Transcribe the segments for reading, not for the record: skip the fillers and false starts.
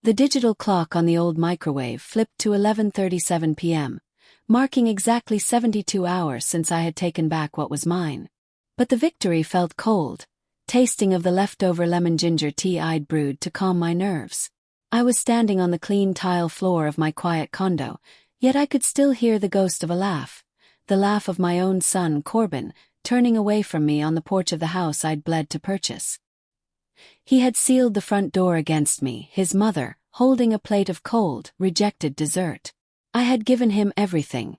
The digital clock on the old microwave flipped to 11:37 p.m., marking exactly 72 hours since I had taken back what was mine. But the victory felt cold, tasting of the leftover lemon ginger tea I'd brewed to calm my nerves. I was standing on the clean tile floor of my quiet condo, yet I could still hear the ghost of a laugh, the laugh of my own son, Corbin, turning away from me on the porch of the house I'd bled to purchase. He had sealed the front door against me, his mother, holding a plate of cold, rejected dessert. I had given him everything.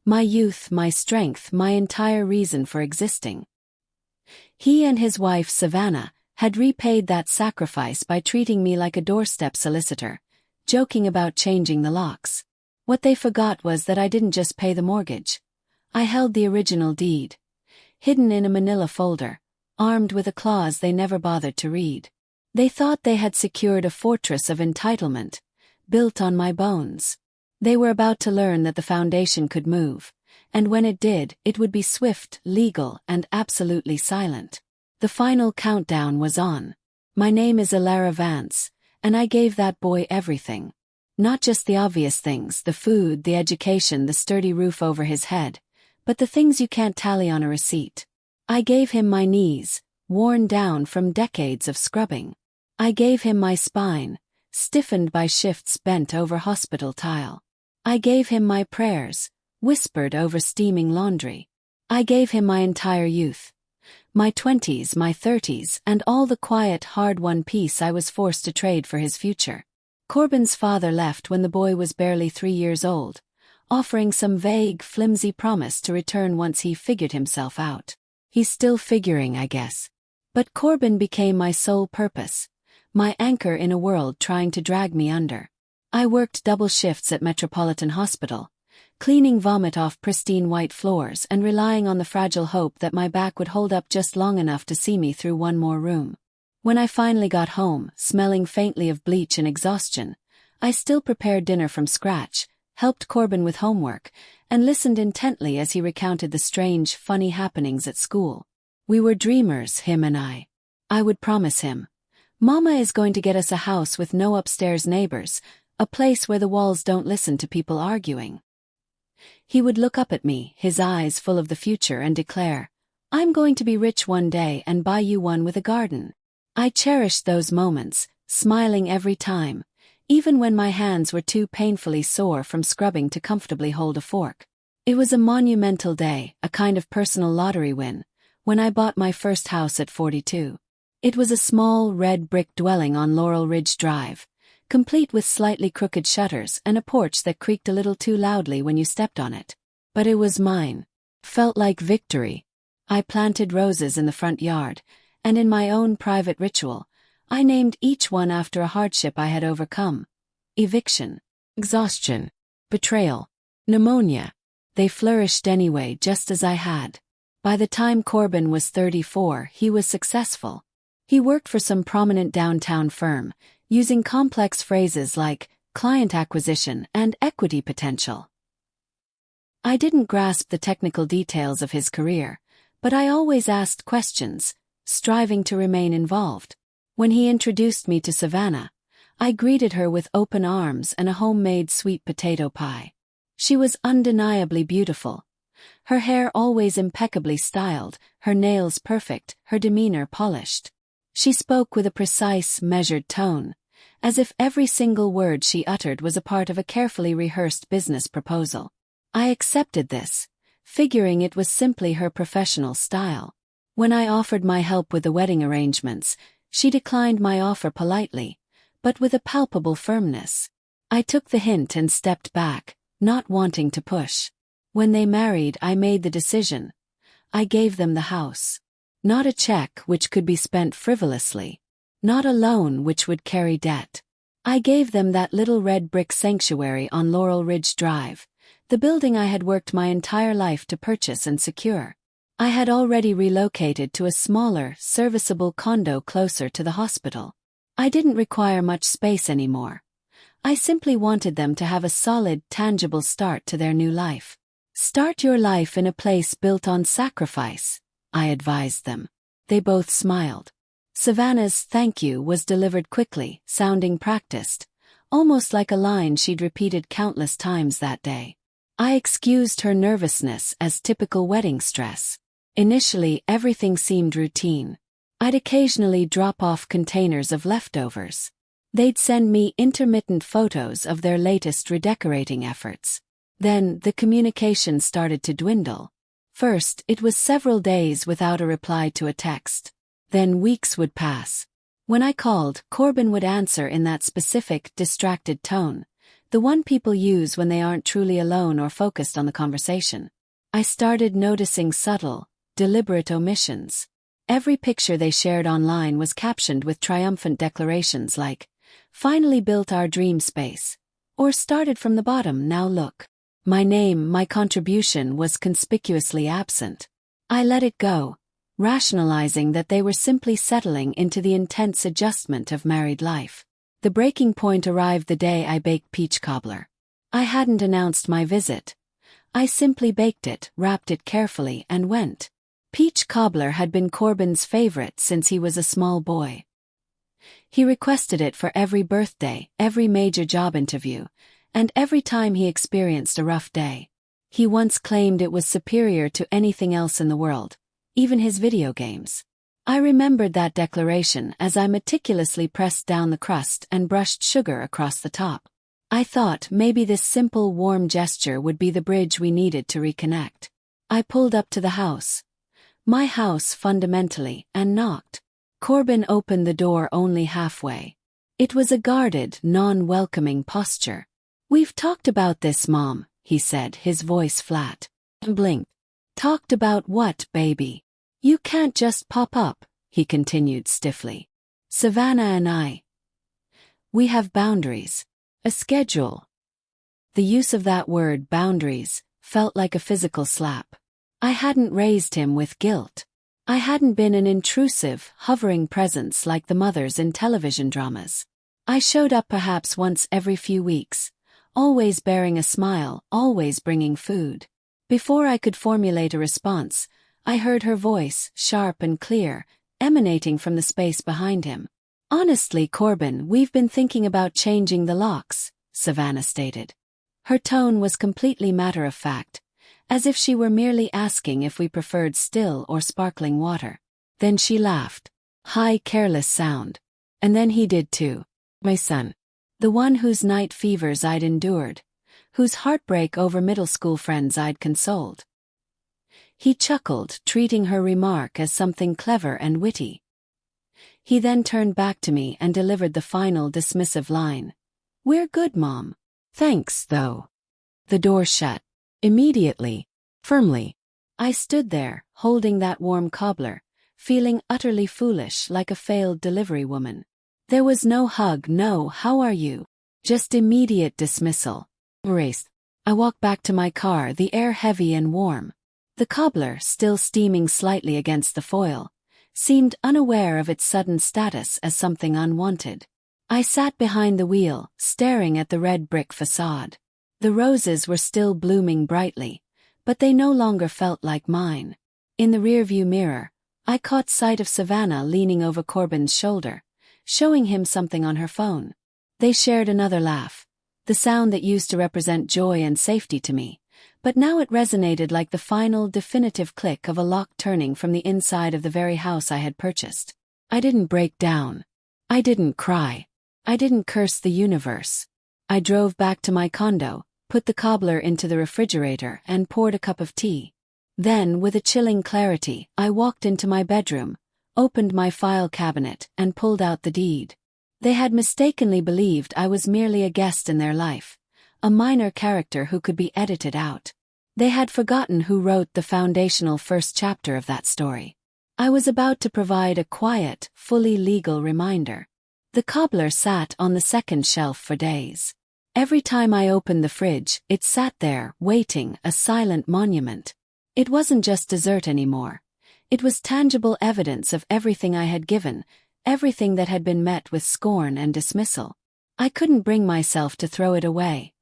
My youth, my strength, my entire reason for existing. He and his wife, Savannah, had repaid that sacrifice by treating me like a doorstep solicitor, joking about changing the locks. What they forgot was that I didn't just pay the mortgage. I held the original deed, hidden in a manila folder, armed with a clause they never bothered to read. They thought they had secured a fortress of entitlement, built on my bones. They were about to learn that the foundation could move, and when it did, it would be swift, legal, and absolutely silent. The final countdown was on. My name is Alara Vance, and I gave that boy everything. Not just the obvious things, the food, the education, the sturdy roof over his head, but the things you can't tally on a receipt. I gave him my knees, worn down from decades of scrubbing. I gave him my spine, stiffened by shifts bent over hospital tile. I gave him my prayers, whispered over steaming laundry. I gave him my entire youth, my 20s, my 30s, and all the quiet, hard-won peace I was forced to trade for his future. Corbin's father left when the boy was barely 3 years old, offering some vague, flimsy promise to return once he figured himself out. He's still figuring, I guess. But Corbin became my sole purpose, my anchor in a world trying to drag me under. I worked double shifts at Metropolitan Hospital, cleaning vomit off pristine white floors and relying on the fragile hope that my back would hold up just long enough to see me through one more room. When I finally got home, smelling faintly of bleach and exhaustion, I still prepared dinner from scratch, helped Corbin with homework, and listened intently as he recounted the strange, funny happenings at school. We were dreamers, him and I. I would promise him, Mama is going to get us a house with no upstairs neighbors, a place where the walls don't listen to people arguing. He would look up at me, his eyes full of the future, and declare, I'm going to be rich one day and buy you one with a garden. I cherished those moments, smiling every time, even when my hands were too painfully sore from scrubbing to comfortably hold a fork. It was a monumental day, a kind of personal lottery win, when I bought my first house at 42. It was a small, red brick dwelling on Laurel Ridge Drive, complete with slightly crooked shutters and a porch that creaked a little too loudly when you stepped on it. But it was mine. Felt like victory. I planted roses in the front yard, and in my own private ritual, I named each one after a hardship I had overcome. Eviction, exhaustion, betrayal, pneumonia. They flourished anyway, just as I had. By the time Corbin was 34, he was successful. He worked for some prominent downtown firm, using complex phrases like client acquisition and equity potential. I didn't grasp the technical details of his career, but I always asked questions, striving to remain involved. When he introduced me to Savannah, I greeted her with open arms and a homemade sweet potato pie. She was undeniably beautiful. Her hair always impeccably styled, her nails perfect, her demeanor polished. She spoke with a precise, measured tone, as if every single word she uttered was a part of a carefully rehearsed business proposal. I accepted this, figuring it was simply her professional style. When I offered my help with the wedding arrangements, she declined my offer politely, but with a palpable firmness. I took the hint and stepped back, not wanting to push. When they married, I made the decision. I gave them the house. Not a check which could be spent frivolously. Not a loan which would carry debt. I gave them that little red brick sanctuary on Laurel Ridge Drive, the building I had worked my entire life to purchase and secure. I had already relocated to a smaller, serviceable condo closer to the hospital. I didn't require much space anymore. I simply wanted them to have a solid, tangible start to their new life. Start your life in a place built on sacrifice, I advised them. They both smiled. Savannah's thank you was delivered quickly, sounding practiced, almost like a line she'd repeated countless times that day. I excused her nervousness as typical wedding stress. Initially, everything seemed routine. I'd occasionally drop off containers of leftovers. They'd send me intermittent photos of their latest redecorating efforts. Then, the communication started to dwindle. First, it was several days without a reply to a text. Then weeks would pass. When I called, Corbin would answer in that specific, distracted tone, the one people use when they aren't truly alone or focused on the conversation. I started noticing subtle, deliberate omissions. Every picture they shared online was captioned with triumphant declarations like, "Finally built our dream space," or "Started from the bottom, now look." My name, my contribution, was conspicuously absent. I let it go, rationalizing that they were simply settling into the intense adjustment of married life. The breaking point arrived the day I baked peach cobbler. I hadn't announced my visit. I simply baked it, wrapped it carefully, and went. Peach cobbler had been Corbin's favorite since he was a small boy. He requested it for every birthday, every major job interview, and every time he experienced a rough day. He once claimed it was superior to anything else in the world, even his video games. I remembered that declaration as I meticulously pressed down the crust and brushed sugar across the top. I thought maybe this simple, warm gesture would be the bridge we needed to reconnect. I pulled up to the house. My house fundamentally, and knocked. Corbin opened the door only halfway. It was a guarded, non-welcoming posture. "We've talked about this, Mom," he said, his voice flat. I blinked. "Talked about what, baby? You can't just pop up," he continued stiffly. "Savannah and we have boundaries. A schedule." The use of that word, boundaries, felt like a physical slap. I hadn't raised him with guilt. I hadn't been an intrusive, hovering presence like the mothers in television dramas. I showed up perhaps once every few weeks, always bearing a smile, always bringing food. Before I could formulate a response, I heard her voice, sharp and clear, emanating from the space behind him. "Honestly, Corbin, we've been thinking about changing the locks," Savannah stated. Her tone was completely matter-of-fact, as if she were merely asking if we preferred still or sparkling water. Then she laughed. High, careless sound. And then he did too. My son. The one whose night fevers I'd endured, whose heartbreak over middle school friends I'd consoled. He chuckled, treating her remark as something clever and witty. He then turned back to me and delivered the final dismissive line. "We're good, Mom. Thanks, though." The door shut. Immediately. Firmly. I stood there, holding that warm cobbler, feeling utterly foolish like a failed delivery woman. There was no hug, no "how are you?" Just immediate dismissal. Erased. I walked back to my car, the air heavy and warm. The cobbler, still steaming slightly against the foil, seemed unaware of its sudden status as something unwanted. I sat behind the wheel, staring at the red brick facade. The roses were still blooming brightly, but they no longer felt like mine. In the rearview mirror, I caught sight of Savannah leaning over Corbin's shoulder, showing him something on her phone. They shared another laugh, the sound that used to represent joy and safety to me, but now it resonated like the final, definitive click of a lock turning from the inside of the very house I had purchased. I didn't break down. I didn't cry. I didn't curse the universe. I drove back to my condo, put the cobbler into the refrigerator, and poured a cup of tea. Then, with a chilling clarity, I walked into my bedroom, opened my file cabinet, and pulled out the deed. They had mistakenly believed I was merely a guest in their life, a minor character who could be edited out. They had forgotten who wrote the foundational first chapter of that story. I was about to provide a quiet, fully legal reminder. The cobbler sat on the second shelf for days. Every time I opened the fridge, it sat there, waiting, a silent monument. It wasn't just dessert anymore. It was tangible evidence of everything I had given, everything that had been met with scorn and dismissal. I couldn't bring myself to throw it away.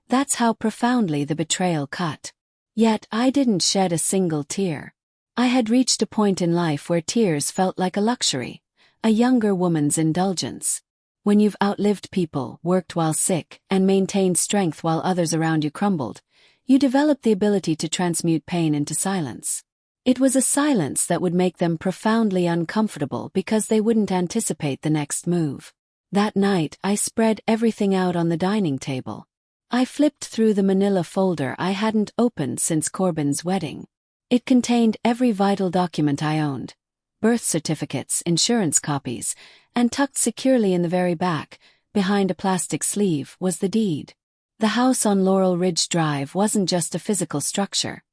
That's how profoundly the betrayal cut. Yet I didn't shed a single tear. I had reached a point in life where tears felt like a luxury, a younger woman's indulgence. When you've outlived people, worked while sick, and maintained strength while others around you crumbled, you develop the ability to transmute pain into silence. It was a silence that would make them profoundly uncomfortable because they wouldn't anticipate the next move. That night, I spread everything out on the dining table. I flipped through the manila folder I hadn't opened since Corbin's wedding. It contained every vital document I owned: birth certificates, insurance copies, and tucked securely in the very back, behind a plastic sleeve, was the deed. The house on Laurel Ridge Drive wasn't just a physical structure.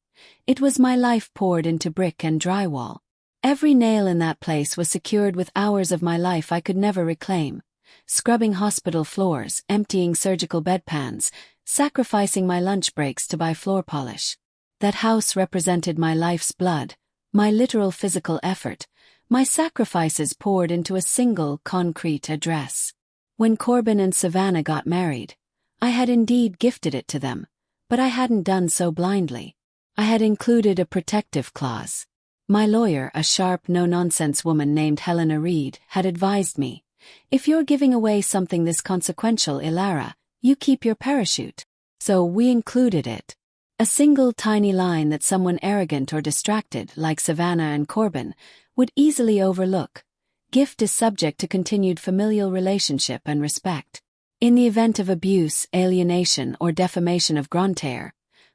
It was my life poured into brick and drywall. Every nail in that place was secured with hours of my life I could never reclaim. Scrubbing hospital floors, emptying surgical bedpans, sacrificing my lunch breaks to buy floor polish. That house represented my life's blood, my literal physical effort, my sacrifices poured into a single concrete address. When Corbin and Savannah got married, I had indeed gifted it to them, but I hadn't done so blindly. I had included a protective clause. My lawyer, a sharp, no-nonsense woman named Helena Reed, had advised me, "If you're giving away something this consequential, Ilara, you keep your parachute." So we included it. A single tiny line that someone arrogant or distracted, like Savannah and Corbin, would easily overlook. Gift is subject to continued familial relationship and respect. In the event of abuse, alienation, or defamation of grandeur,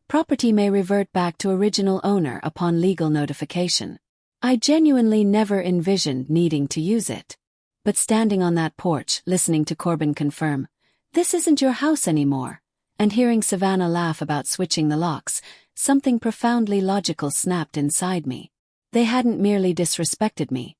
property may revert back to original owner upon legal notification. I genuinely never envisioned needing to use it. But standing on that porch, listening to Corbin confirm, "This isn't your house anymore," and hearing Savannah laugh about switching the locks, something profoundly logical snapped inside me. They hadn't merely disrespected me.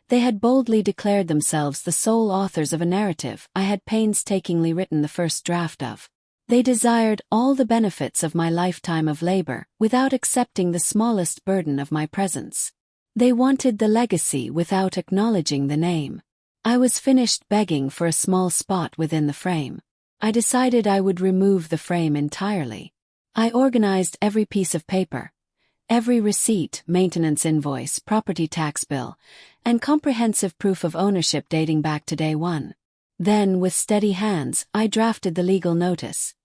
They had boldly declared themselves the sole authors of a narrative I had painstakingly written the first draft of. They desired all the benefits of my lifetime of labor without accepting the smallest burden of my presence. They wanted the legacy without acknowledging the name. I was finished begging for a small spot within the frame. I decided I would remove the frame entirely. I organized every piece of paper, every receipt, maintenance invoice, property tax bill, and comprehensive proof of ownership dating back to day one. Then, with steady hands, I drafted the legal notice,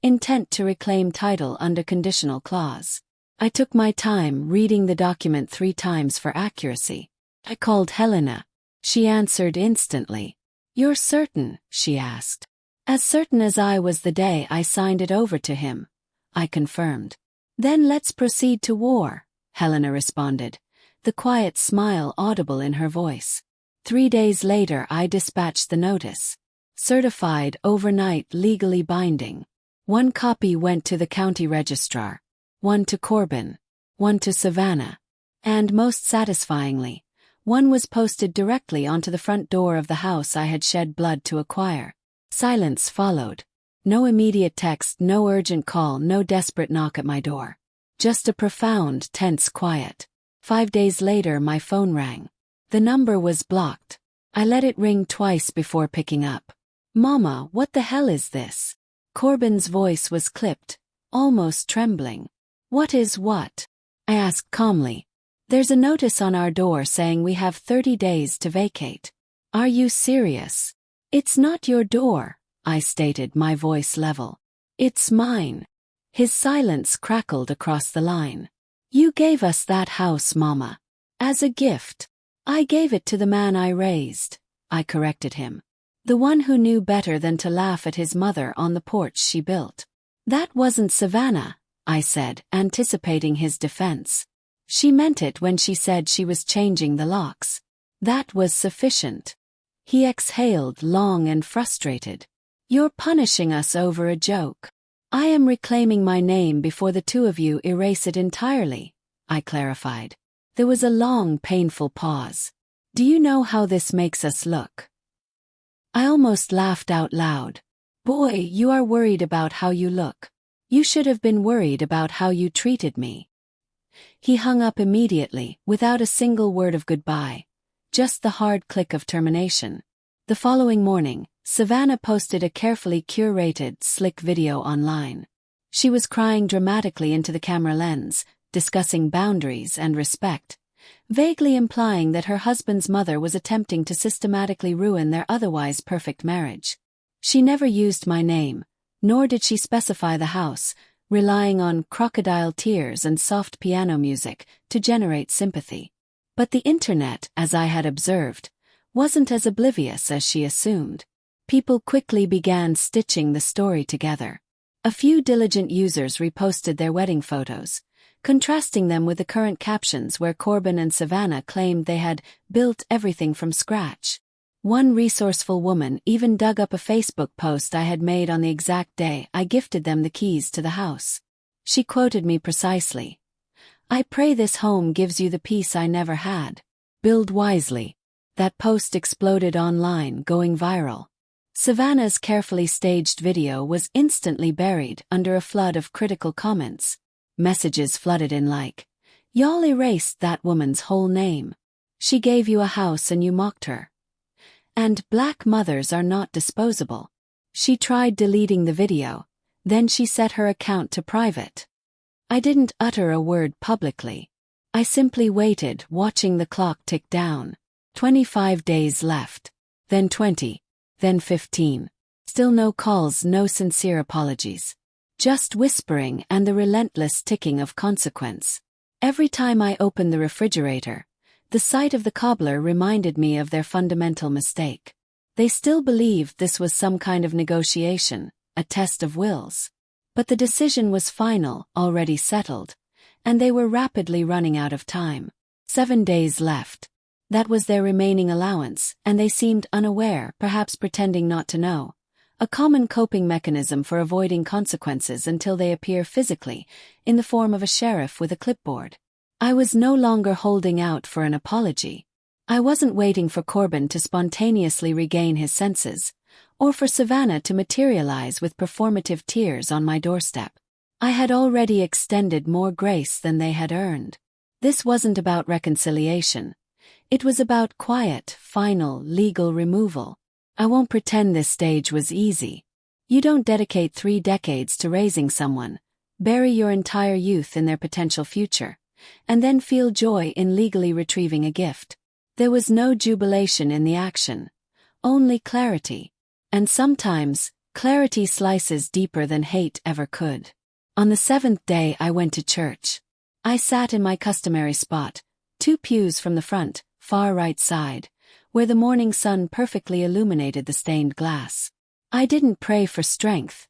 intent to reclaim title under conditional clause. I took my time reading the document 3 times for accuracy. I called Helena. She answered instantly. "You're certain?" she asked. "As certain as I was the day I signed it over to him," I confirmed. "Then let's proceed to war," Helena responded, the quiet smile audible in her voice. 3 days later I dispatched the notice. Certified, overnight, legally binding. 1 copy went to the county registrar, 1 to Corbin, 1 to Savannah, and most satisfyingly, 1 was posted directly onto the front door of the house I had shed blood to acquire. Silence followed. No immediate text, no urgent call, no desperate knock at my door. Just a profound, tense quiet. 5 days later my phone rang. The number was blocked. I let it ring twice before picking up. "Mama, what the hell is this?" Corbin's voice was clipped, almost trembling. "What is what?" I asked calmly. "There's a notice on our door saying we have 30 days to vacate." "Are you serious?" "It's not your door," I stated, my voice level. "It's mine." His silence crackled across the line. "You gave us that house, Mama. As a gift." "I gave it to the man I raised," I corrected him. "The one who knew better than to laugh at his mother on the porch she built." "That wasn't Savannah," I said, anticipating his defense. "She meant it when she said she was changing the locks. That was sufficient." He exhaled, long and frustrated. "You're punishing us over a joke." "I am reclaiming my name before the 2 of you erase it entirely," I clarified. There was a long, painful pause. "Do you know how this makes us look?" I almost laughed out loud. "Boy, you are worried about how you look. You should have been worried about how you treated me." He hung up immediately, without a single word of goodbye. Just the hard click of termination. The following morning, Savannah posted a carefully curated, slick video online. She was crying dramatically into the camera lens, discussing boundaries and respect, vaguely implying that her husband's mother was attempting to systematically ruin their otherwise perfect marriage. She never used my name, nor did she specify the house, relying on crocodile tears and soft piano music to generate sympathy. But the internet, as I had observed, wasn't as oblivious as she assumed. People quickly began stitching the story together. A few diligent users reposted their wedding photos, contrasting them with the current captions where Corbin and Savannah claimed they had built everything from scratch. One resourceful woman even dug up a Facebook post I had made on the exact day I gifted them the keys to the house. She quoted me precisely. "I pray this home gives you the peace I never had. Build wisely." That post exploded online, going viral. Savannah's carefully staged video was instantly buried under a flood of critical comments. Messages flooded in like, "Y'all erased that woman's whole name. She gave you a house and you mocked her. And black mothers are not disposable. She tried deleting the video, then she set her account to private." I didn't utter a word publicly. I simply waited, watching the clock tick down. 25 days left. Then 20. Then 15. Still no calls, no sincere apologies. Just whispering and the relentless ticking of consequence. Every time I opened the refrigerator, the sight of the cobbler reminded me of their fundamental mistake. They still believed this was some kind of negotiation, a test of wills. But the decision was final, already settled, and they were rapidly running out of time. 7 days left. That was their remaining allowance, and they seemed unaware, perhaps pretending not to know. A common coping mechanism for avoiding consequences until they appear physically, in the form of a sheriff with a clipboard. I was no longer holding out for an apology. I wasn't waiting for Corbin to spontaneously regain his senses, or for Savannah to materialize with performative tears on my doorstep. I had already extended more grace than they had earned. This wasn't about reconciliation. It was about quiet, final, legal removal. I won't pretend this stage was easy. You don't dedicate 3 decades to raising someone, bury your entire youth in their potential future, and then feel joy in legally retrieving a gift. There was no jubilation in the action, only clarity. And sometimes, clarity slices deeper than hate ever could. On the 7th day I went to church. I sat in my customary spot, 2 pews from the front, far right side, where the morning sun perfectly illuminated the stained glass. I didn't pray for strength.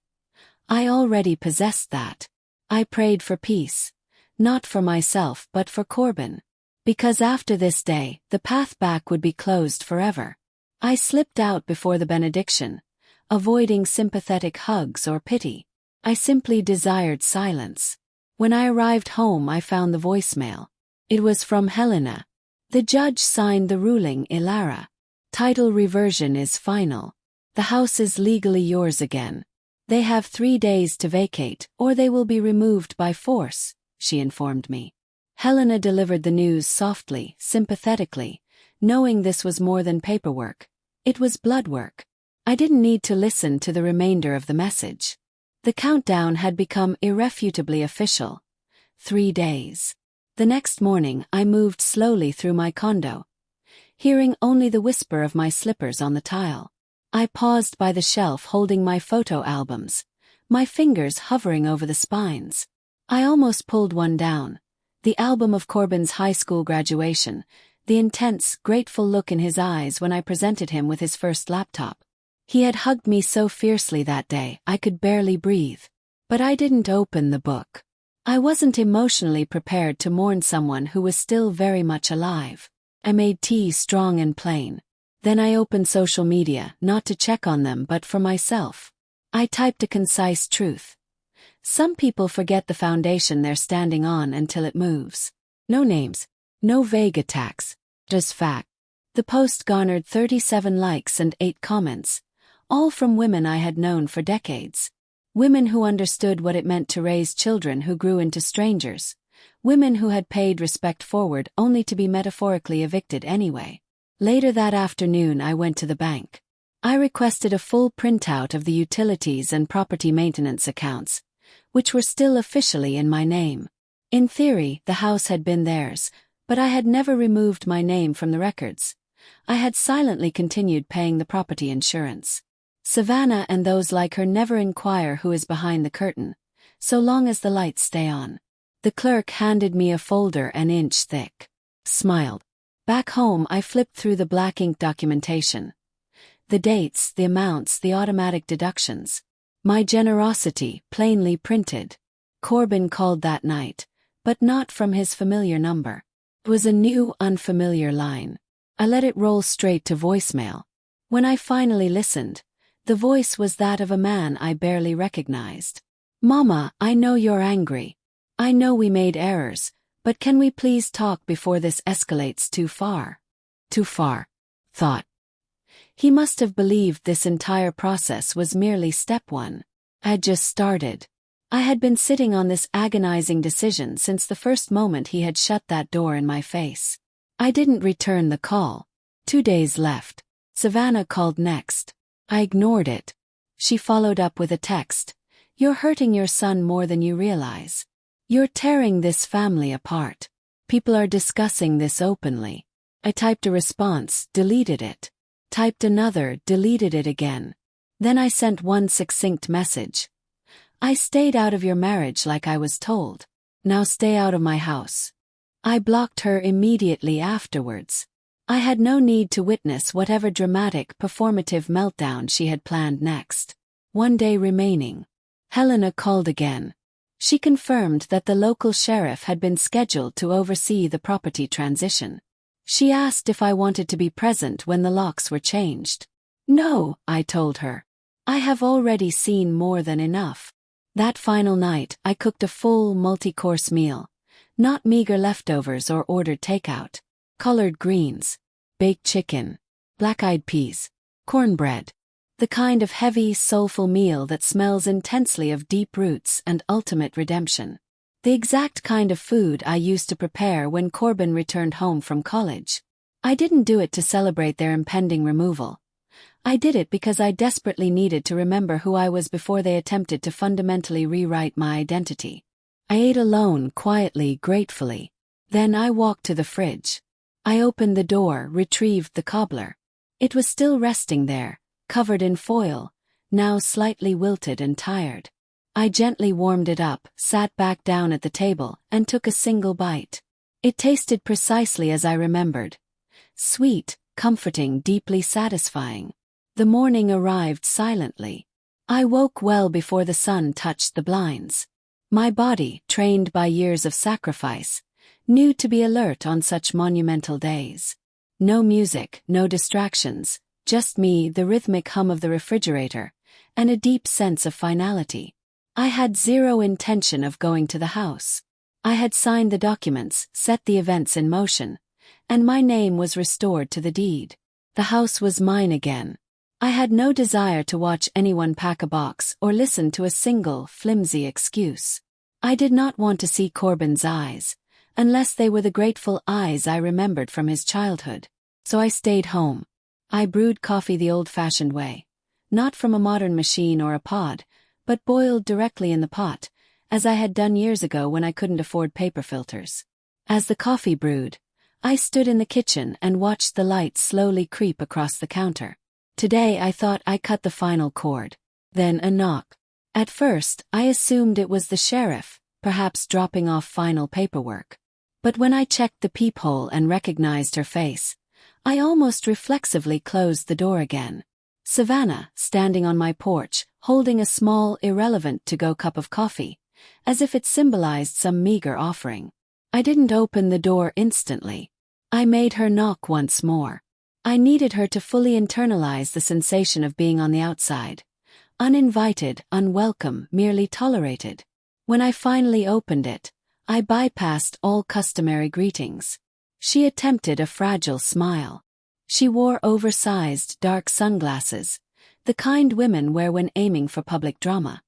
I already possessed that. I prayed for peace. Not for myself but for Corbin. Because after this day, the path back would be closed forever. I slipped out before the benediction, avoiding sympathetic hugs or pity. I simply desired silence. When I arrived home I found the voicemail. It was from Helena. The judge signed the ruling, Ilara. Title reversion is final. The house is legally yours again. They have 3 days to vacate, or they will be removed by force, she informed me. Helena delivered the news softly, sympathetically, knowing this was more than paperwork. It was blood work. I didn't need to listen to the remainder of the message. The countdown had become irrefutably official. 3 days. The next morning I moved slowly through my condo, hearing only the whisper of my slippers on the tile. I paused by the shelf holding my photo albums, my fingers hovering over the spines. I almost pulled one down. The album of Corbin's high school graduation, the intense, grateful look in his eyes when I presented him with his first laptop. He had hugged me so fiercely that day I could barely breathe. But I didn't open the book. I wasn't emotionally prepared to mourn someone who was still very much alive. I made tea strong and plain. Then I opened social media, not to check on them but for myself. I typed a concise truth. Some people forget the foundation they're standing on until it moves. No names, no vague attacks, just fact. The post garnered 37 likes and 8 comments, all from women I had known for decades. Women who understood what it meant to raise children who grew into strangers. Women who had paid respect forward only to be metaphorically evicted anyway. Later that afternoon I went to the bank. I requested a full printout of the utilities and property maintenance accounts, which were still officially in my name. In theory, the house had been theirs, But I had never removed my name from the records. I had silently continued paying the property insurance. Savannah and those like her never inquire who is behind the curtain, so long as the lights stay on. The clerk handed me a folder an inch thick. Smiled. Back home I flipped through the black ink documentation. The dates, the amounts, the automatic deductions. My generosity, plainly printed. Corbin called that night, but not from his familiar number. It was a new, unfamiliar line. I let it roll straight to voicemail. When I finally listened, the voice was that of a man I barely recognized. "Mama, I know you're angry. I know we made errors, but can we please talk before this escalates too far?" Too far. Thought. He must have believed this entire process was merely step one. I had just started. I had been sitting on this agonizing decision since the first moment he had shut that door in my face. I didn't return the call. 2 days left. Savannah called next. I ignored it. She followed up with a text. "You're hurting your son more than you realize. You're tearing this family apart. People are discussing this openly." I typed a response, deleted it. Typed another, deleted it again. Then I sent one succinct message. "I stayed out of your marriage like I was told. Now stay out of my house." I blocked her immediately afterwards. I had no need to witness whatever dramatic, performative meltdown she had planned next. 1 day remaining. Helena called again. She confirmed that the local sheriff had been scheduled to oversee the property transition. She asked if I wanted to be present when the locks were changed. "No," I told her. "I have already seen more than enough." That final night, I cooked a full, multi-course meal. Not meager leftovers or ordered takeout. Collard greens, baked chicken, black-eyed peas, cornbread. The kind of heavy, soulful meal that smells intensely of deep roots and ultimate redemption. The exact kind of food I used to prepare when Corbin returned home from college. I didn't do it to celebrate their impending removal. I did it because I desperately needed to remember who I was before they attempted to fundamentally rewrite my identity. I ate alone, quietly, gratefully. Then I walked to the fridge. I opened the door, retrieved the cobbler. It was still resting there, covered in foil, now slightly wilted and tired. I gently warmed it up, sat back down at the table, and took a single bite. It tasted precisely as I remembered. Sweet, comforting, deeply satisfying. The morning arrived silently. I woke well before the sun touched the blinds. My body, trained by years of sacrifice, knew to be alert on such monumental days. No music, no distractions, just me, the rhythmic hum of the refrigerator, and a deep sense of finality. I had zero intention of going to the house. I had signed the documents, set the events in motion, and my name was restored to the deed. The house was mine again. I had no desire to watch anyone pack a box or listen to a single, flimsy excuse. I did not want to see Corbin's eyes, unless they were the grateful eyes I remembered from his childhood. So I stayed home. I brewed coffee the old-fashioned way, not from a modern machine or a pod, but boiled directly in the pot, as I had done years ago when I couldn't afford paper filters. As the coffee brewed, I stood in the kitchen and watched the light slowly creep across the counter. Today I thought I cut the final chord. Then a knock. At first, I assumed it was the sheriff, perhaps dropping off final paperwork. But when I checked the peephole and recognized her face, I almost reflexively closed the door again. Savannah, standing on my porch, holding a small, irrelevant to-go cup of coffee, as if it symbolized some meager offering. I didn't open the door instantly. I made her knock once more. I needed her to fully internalize the sensation of being on the outside. Uninvited, unwelcome, merely tolerated. When I finally opened it, I bypassed all customary greetings. She attempted a fragile smile. She wore oversized, dark sunglasses, the kind women wear when aiming for public drama.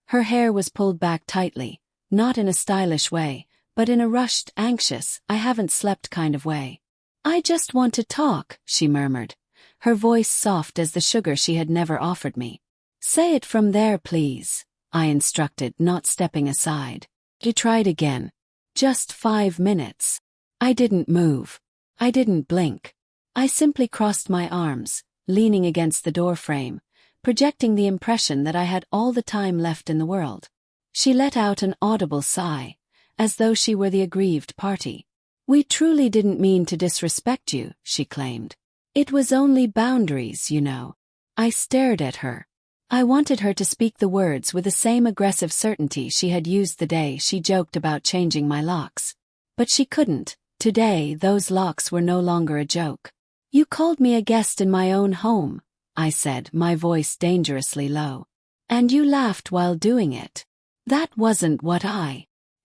Her hair was pulled back tightly, not in a stylish way, but in a rushed, anxious, I haven't slept kind of way. "I just want to talk," she murmured, her voice soft as the sugar she had never offered me. "Say it from there, please," I instructed, not stepping aside. He tried again. "Just 5 minutes." I didn't move. I didn't blink. I simply crossed my arms, leaning against the doorframe, projecting the impression that I had all the time left in the world. She let out an audible sigh, as though she were the aggrieved party. "We truly didn't mean to disrespect you," she claimed. "It was only boundaries, you know." I stared at her. I wanted her to speak the words with the same aggressive certainty she had used the day she joked about changing my locks. But she couldn't. Today, those locks were no longer a joke. "You called me a guest in my own home," I said, my voice dangerously low. "And you laughed while doing it." "That wasn't what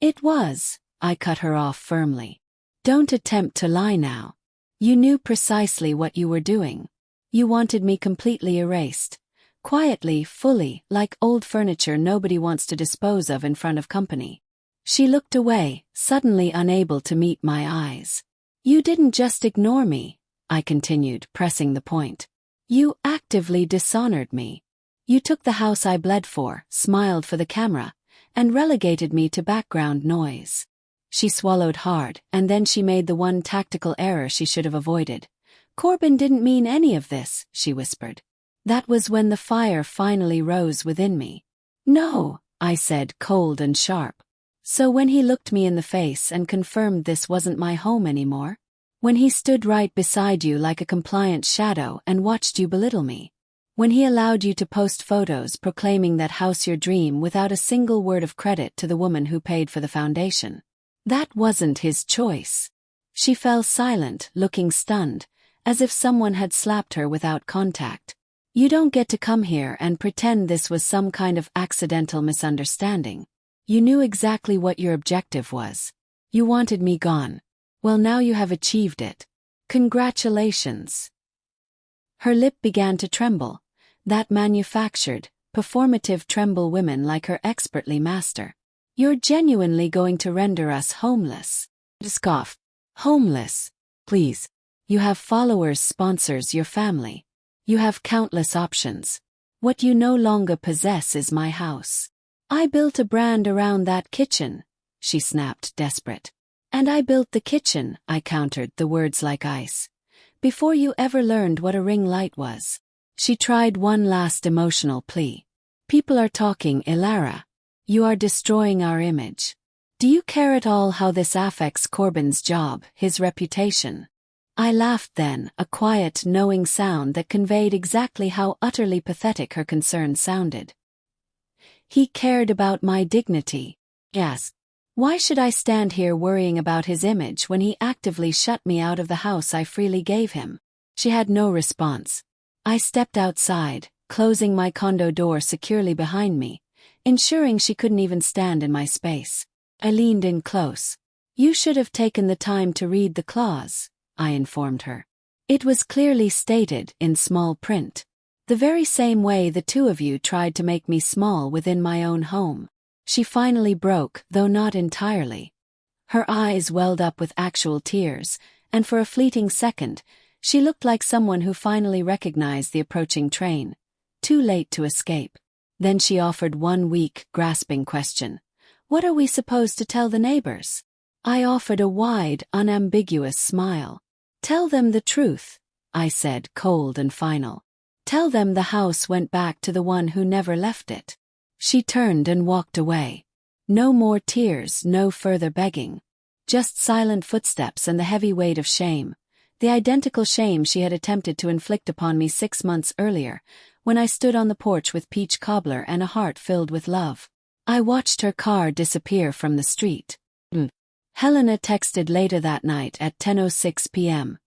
It was," I cut her off firmly. "Don't attempt to lie now. You knew precisely what you were doing. You wanted me completely erased. Quietly, fully, like old furniture nobody wants to dispose of in front of company." She looked away, suddenly unable to meet my eyes. "You didn't just ignore me," I continued, pressing the point. "You actively dishonored me. You took the house I bled for, smiled for the camera, and relegated me to background noise." She swallowed hard, and then she made the one tactical error she should have avoided. "Corbin didn't mean any of this," she whispered. That was when the fire finally rose within me. "No," I said, cold and sharp. "So when he looked me in the face and confirmed this wasn't my home anymore? When he stood right beside you like a compliant shadow and watched you belittle me? When he allowed you to post photos proclaiming that house your dream without a single word of credit to the woman who paid for the foundation? That wasn't his choice." She fell silent, looking stunned, as if someone had slapped her without contact. "You don't get to come here and pretend this was some kind of accidental misunderstanding. You knew exactly what your objective was. You wanted me gone. Well, now you have achieved it. Congratulations." Her lip began to tremble, that manufactured, performative tremble women like her expertly master. "You're genuinely going to render us homeless?" Scoff. "Homeless? Please. You have followers, sponsors, your family. You have countless options. What you no longer possess is my house." "I built a brand around that kitchen," she snapped, desperate. "And I built the kitchen," I countered, the words like ice, "before you ever learned what a ring light was." She tried one last emotional plea. "People are talking, Ilara. You are destroying our image. Do you care at all how this affects Corbin's job, his reputation?" I laughed then, a quiet, knowing sound that conveyed exactly how utterly pathetic her concern sounded. "He cared about my dignity." "Yes. Why should I stand here worrying about his image when he actively shut me out of the house I freely gave him?" She had no response. I stepped outside, closing my condo door securely behind me, ensuring she couldn't even stand in my space. I leaned in close. "You should have taken the time to read the clause," I informed her. It was clearly stated, in small print. The very same way the two of you tried to make me small within my own home. She finally broke, though not entirely. Her eyes welled up with actual tears, and for a fleeting second, she looked like someone who finally recognized the approaching train. Too late to escape. Then she offered one weak, grasping question. "What are we supposed to tell the neighbors?" I offered a wide, unambiguous smile. "Tell them the truth," I said, cold and final. "Tell them the house went back to the one who never left it." She turned and walked away. No more tears, no further begging. Just silent footsteps and the heavy weight of shame. The identical shame she had attempted to inflict upon me 6 months earlier, when I stood on the porch with peach cobbler and a heart filled with love. I watched her car disappear from the street. Helena texted later that night at 10:06 p.m.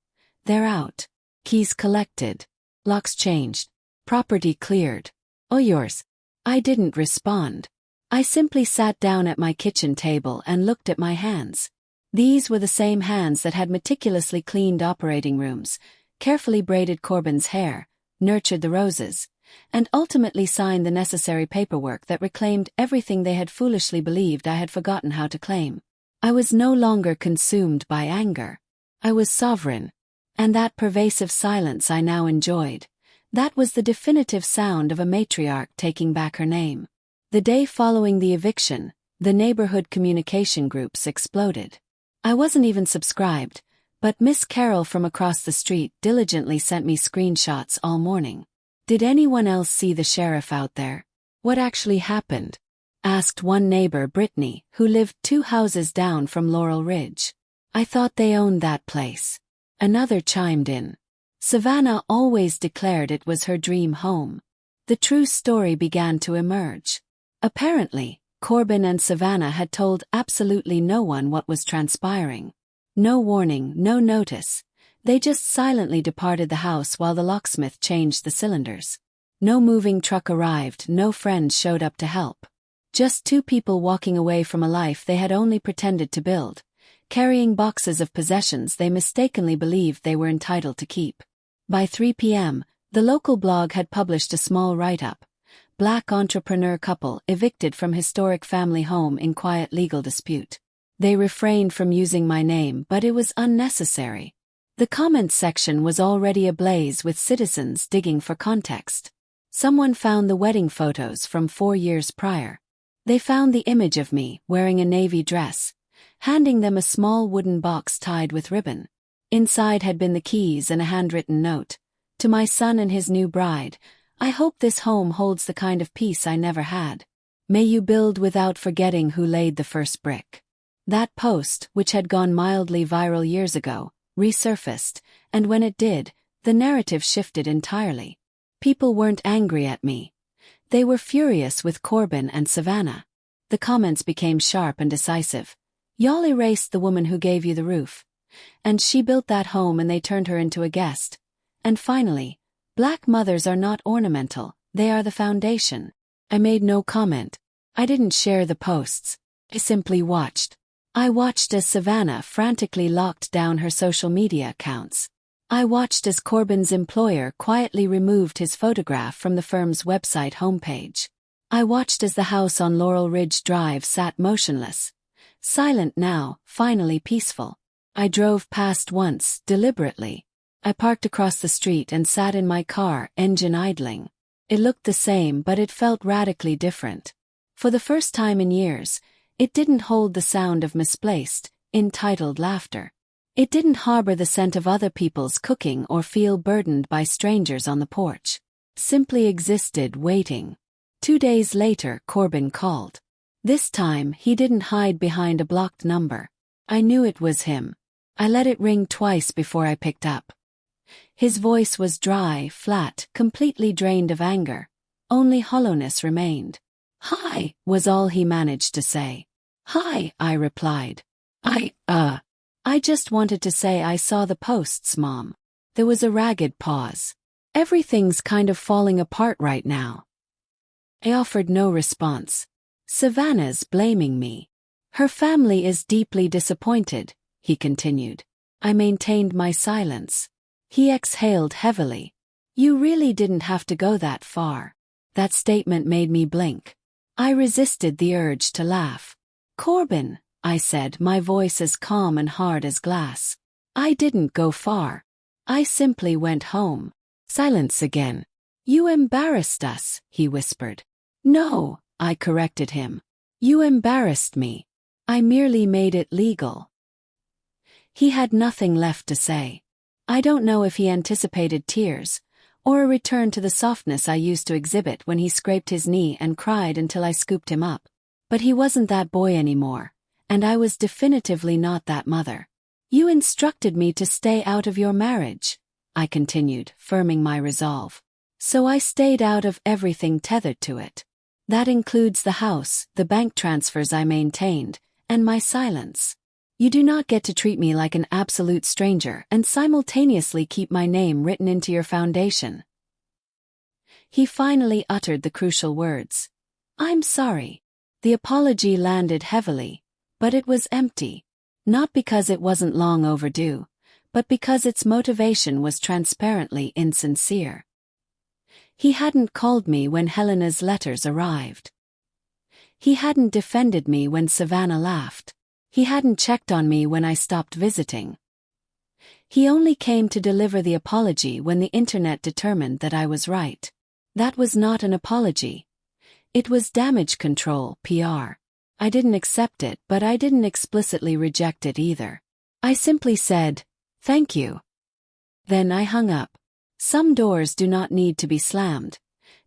"They're out. Keys collected. Locks changed. Property cleared. Oh, yours." I didn't respond. I simply sat down at my kitchen table and looked at my hands. These were the same hands that had meticulously cleaned operating rooms, carefully braided Corbin's hair, nurtured the roses, and ultimately signed the necessary paperwork that reclaimed everything they had foolishly believed I had forgotten how to claim. I was no longer consumed by anger. I was sovereign. And that pervasive silence I now enjoyed. That was the definitive sound of a matriarch taking back her name. The day following the eviction, the neighborhood communication groups exploded. I wasn't even subscribed, but Miss Carol from across the street diligently sent me screenshots all morning. "Did anyone else see the sheriff out there? What actually happened?" asked one neighbor, Brittany, who lived 2 houses down from Laurel Ridge. "I thought they owned that place." Another chimed in. Savannah always declared it was her dream home. The true story began to emerge. Apparently, Corbin and Savannah had told absolutely no one what was transpiring. No warning, no notice. They just silently departed the house while the locksmith changed the cylinders. No moving truck arrived, no friends showed up to help. Just 2 people walking away from a life they had only pretended to build, carrying boxes of possessions they mistakenly believed they were entitled to keep. By 3 p.m., the local blog had published a small write-up. Black entrepreneur couple evicted from historic family home in quiet legal dispute. They refrained from using my name, but it was unnecessary. The comments section was already ablaze with citizens digging for context. Someone found the wedding photos from 4 years prior. They found the image of me, wearing a navy dress, handing them a small wooden box tied with ribbon. Inside had been the keys and a handwritten note. "To my son and his new bride, I hope this home holds the kind of peace I never had. May you build without forgetting who laid the first brick." That post, which had gone mildly viral years ago, resurfaced, and when it did, the narrative shifted entirely. People weren't angry at me. They were furious with Corbin and Savannah. The comments became sharp and decisive. "Y'all erased the woman who gave you the roof. And she built that home and they turned her into a guest. And finally, Black mothers are not ornamental, they are the foundation." I made no comment. I didn't share the posts. I simply watched. I watched as Savannah frantically locked down her social media accounts. I watched as Corbin's employer quietly removed his photograph from the firm's website homepage. I watched as the house on Laurel Ridge Drive sat motionless. Silent now, finally peaceful. I drove past once, deliberately. I parked across the street and sat in my car, engine idling. It looked the same, but it felt radically different. For the first time in years, it didn't hold the sound of misplaced, entitled laughter. It didn't harbor the scent of other people's cooking or feel burdened by strangers on the porch. Simply existed, waiting. 2 days later, Corbin called. This time, he didn't hide behind a blocked number. I knew it was him. I let it ring twice before I picked up. His voice was dry, flat, completely drained of anger. Only hollowness remained. "Hi," was all he managed to say. "Hi," I replied. I just wanted to say I saw the posts, Mom." There was a ragged pause. "Everything's kind of falling apart right now." I offered no response. "Savannah's blaming me. Her family is deeply disappointed," he continued. I maintained my silence. He exhaled heavily. "You really didn't have to go that far." That statement made me blink. I resisted the urge to laugh. "Corbin," I said, my voice as calm and hard as glass. "I didn't go far. I simply went home." Silence again. "You embarrassed us," he whispered. "No," I corrected him. "You embarrassed me. I merely made it legal." He had nothing left to say. I don't know if he anticipated tears, or a return to the softness I used to exhibit when he scraped his knee and cried until I scooped him up. But he wasn't that boy anymore, and I was definitively not that mother. "You instructed me to stay out of your marriage," I continued, firming my resolve. "So I stayed out of everything tethered to it. That includes the house, the bank transfers I maintained, and my silence. You do not get to treat me like an absolute stranger and simultaneously keep my name written into your foundation." He finally uttered the crucial words. "I'm sorry." The apology landed heavily, but it was empty. Not because it wasn't long overdue, but because its motivation was transparently insincere. He hadn't called me when Helena's letters arrived. He hadn't defended me when Savannah laughed. He hadn't checked on me when I stopped visiting. He only came to deliver the apology when the internet determined that I was right. That was not an apology. It was damage control, PR. I didn't accept it, but I didn't explicitly reject it either. I simply said, "Thank you." Then I hung up. Some doors do not need to be slammed.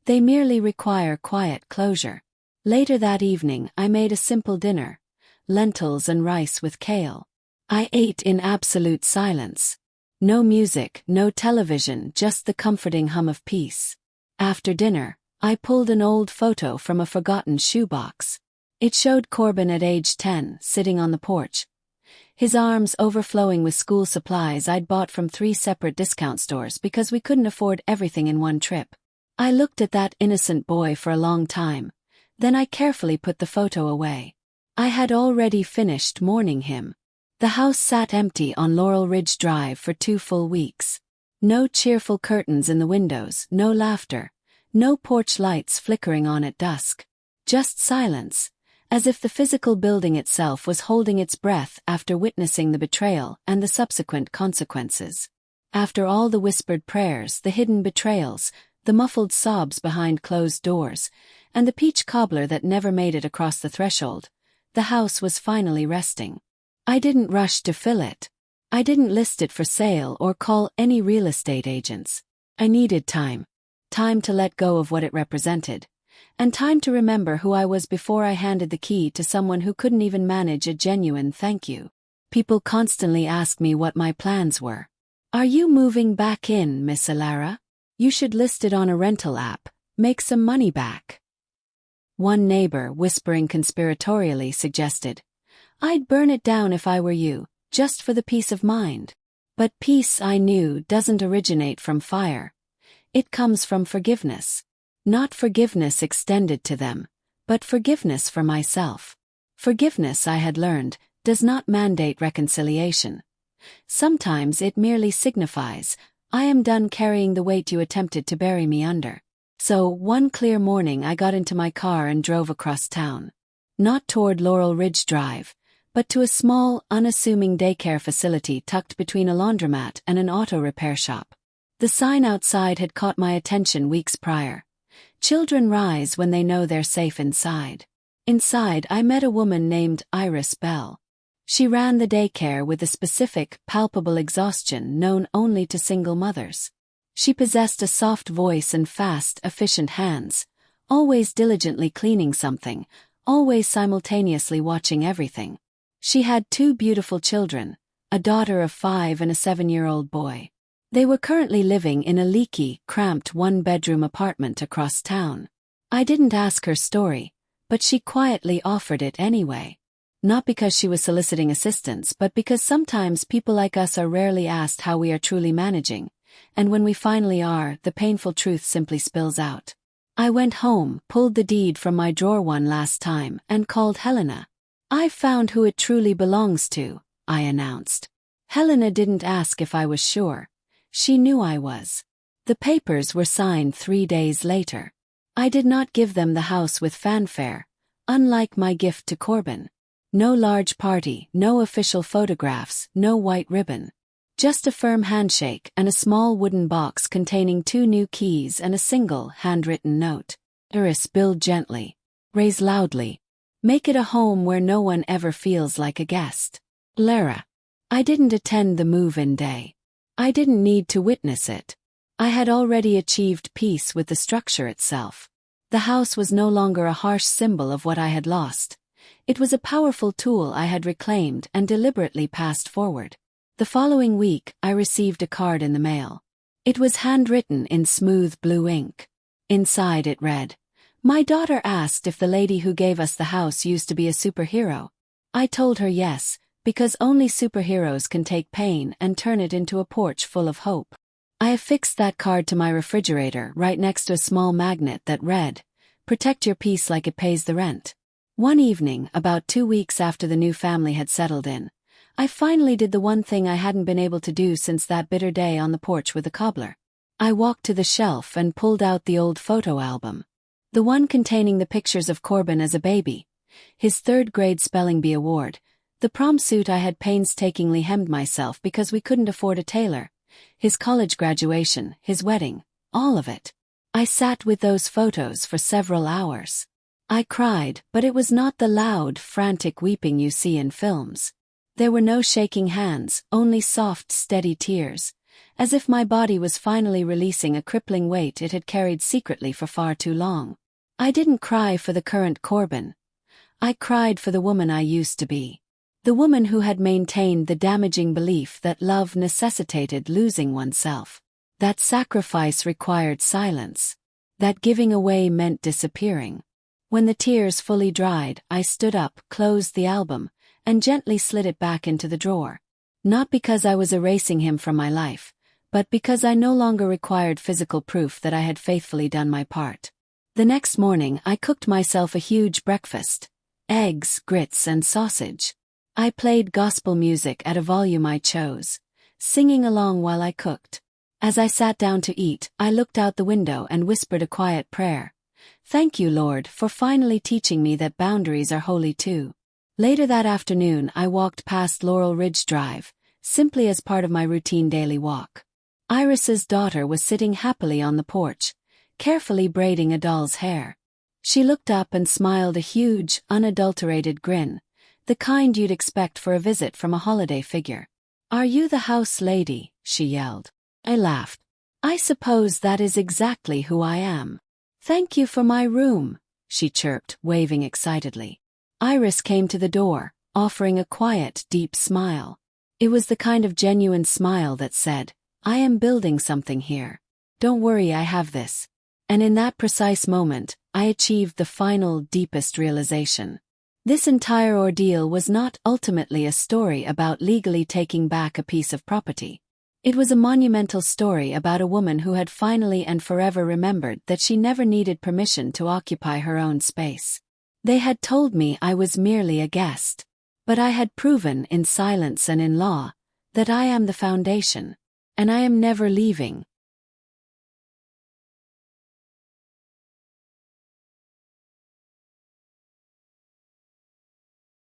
They merely require quiet closure. Later that evening I made a simple dinner, lentils and rice with kale. I ate in absolute silence. No music, no television, just the comforting hum of peace. After dinner, I pulled an old photo from a forgotten shoebox. It showed Corbin at age 10, sitting on the porch, his arms overflowing with school supplies I'd bought from 3 separate discount stores because we couldn't afford everything in one trip. I looked at that innocent boy for a long time, then I carefully put the photo away. I had already finished mourning him. The house sat empty on Laurel Ridge Drive for 2 full weeks. No cheerful curtains in the windows, no laughter, no porch lights flickering on at dusk. Just silence, as if the physical building itself was holding its breath after witnessing the betrayal and the subsequent consequences. After all the whispered prayers, the hidden betrayals, the muffled sobs behind closed doors, and the peach cobbler that never made it across the threshold, the house was finally resting. I didn't rush to fill it. I didn't list it for sale or call any real estate agents. I needed time. Time to let go of what it represented. And time to remember who I was before I handed the key to someone who couldn't even manage a genuine thank you. People constantly ask me what my plans were. "Are you moving back in, Miss Alara? You should list it on a rental app, make some money back." One neighbor, whispering conspiratorially, suggested, "I'd burn it down if I were you, just for the peace of mind." But peace, I knew, doesn't originate from fire. It comes from forgiveness. Not forgiveness extended to them, but forgiveness for myself. Forgiveness, I had learned, does not mandate reconciliation. Sometimes it merely signifies, "I am done carrying the weight you attempted to bury me under." So, one clear morning I got into my car and drove across town. Not toward Laurel Ridge Drive, but to a small, unassuming daycare facility tucked between a laundromat and an auto repair shop. The sign outside had caught my attention weeks prior. "Children rise when they know they're safe inside." Inside, I met a woman named Iris Bell. She ran the daycare with a specific, palpable exhaustion known only to single mothers. She possessed a soft voice and fast, efficient hands, always diligently cleaning something, always simultaneously watching everything. She had 2 beautiful children, a daughter of 5 and a 7-year-old boy. They were currently living in a leaky, cramped 1-bedroom apartment across town. I didn't ask her story, but she quietly offered it anyway. Not because she was soliciting assistance, but because sometimes people like us are rarely asked how we are truly managing, and when we finally are, the painful truth simply spills out. I went home, pulled the deed from my drawer one last time, and called Helena. "I've found who it truly belongs to," I announced. Helena didn't ask if I was sure. She knew I was. The papers were signed 3 days later. I did not give them the house with fanfare, unlike my gift to Corbin. No large party, no official photographs, no white ribbon. Just a firm handshake and a small wooden box containing 2 new keys and a single, handwritten note. "Iris, build gently. Raise loudly. Make it a home where no one ever feels like a guest. Lara." I didn't attend the move-in day. I didn't need to witness it. I had already achieved peace with the structure itself. The house was no longer a harsh symbol of what I had lost. It was a powerful tool I had reclaimed and deliberately passed forward. The following week, I received a card in the mail. It was handwritten in smooth blue ink. Inside it read, "My daughter asked if the lady who gave us the house used to be a superhero. I told her yes, because only superheroes can take pain and turn it into a porch full of hope." I affixed that card to my refrigerator right next to a small magnet that read, "Protect your peace like it pays the rent." One evening, about 2 weeks after the new family had settled in, I finally did the one thing I hadn't been able to do since that bitter day on the porch with the cobbler. I walked to the shelf and pulled out the old photo album. The one containing the pictures of Corbin as a baby, his 3rd grade spelling bee award, the prom suit I had painstakingly hemmed myself because we couldn't afford a tailor, his college graduation, his wedding, all of it. I sat with those photos for several hours. I cried, but it was not the loud, frantic weeping you see in films. There were no shaking hands, only soft, steady tears, as if my body was finally releasing a crippling weight it had carried secretly for far too long. I didn't cry for the current Corbin. I cried for the woman I used to be. The woman who had maintained the damaging belief that love necessitated losing oneself, that sacrifice required silence, that giving away meant disappearing. When the tears fully dried, I stood up, closed the album, and gently slid it back into the drawer. Not because I was erasing him from my life, but because I no longer required physical proof that I had faithfully done my part. The next morning I cooked myself a huge breakfast: eggs, grits, and sausage. I played gospel music at a volume I chose, singing along while I cooked. As I sat down to eat, I looked out the window and whispered a quiet prayer. Thank you, Lord, for finally teaching me that boundaries are holy too. Later that afternoon I walked past Laurel Ridge Drive, simply as part of my routine daily walk. Iris's daughter was sitting happily on the porch, carefully braiding a doll's hair. She looked up and smiled a huge, unadulterated grin, the kind you'd expect for a visit from a holiday figure. "Are you the house lady?" she yelled. I laughed. "I suppose that is exactly who I am." "Thank you for my room," she chirped, waving excitedly. Iris came to the door, offering a quiet, deep smile. It was the kind of genuine smile that said, "I am building something here. Don't worry, I have this." And in that precise moment, I achieved the final, deepest realization. This entire ordeal was not ultimately a story about legally taking back a piece of property. It was a monumental story about a woman who had finally and forever remembered that she never needed permission to occupy her own space. They had told me I was merely a guest. But I had proven in silence and in law that I am the foundation. And I am never leaving,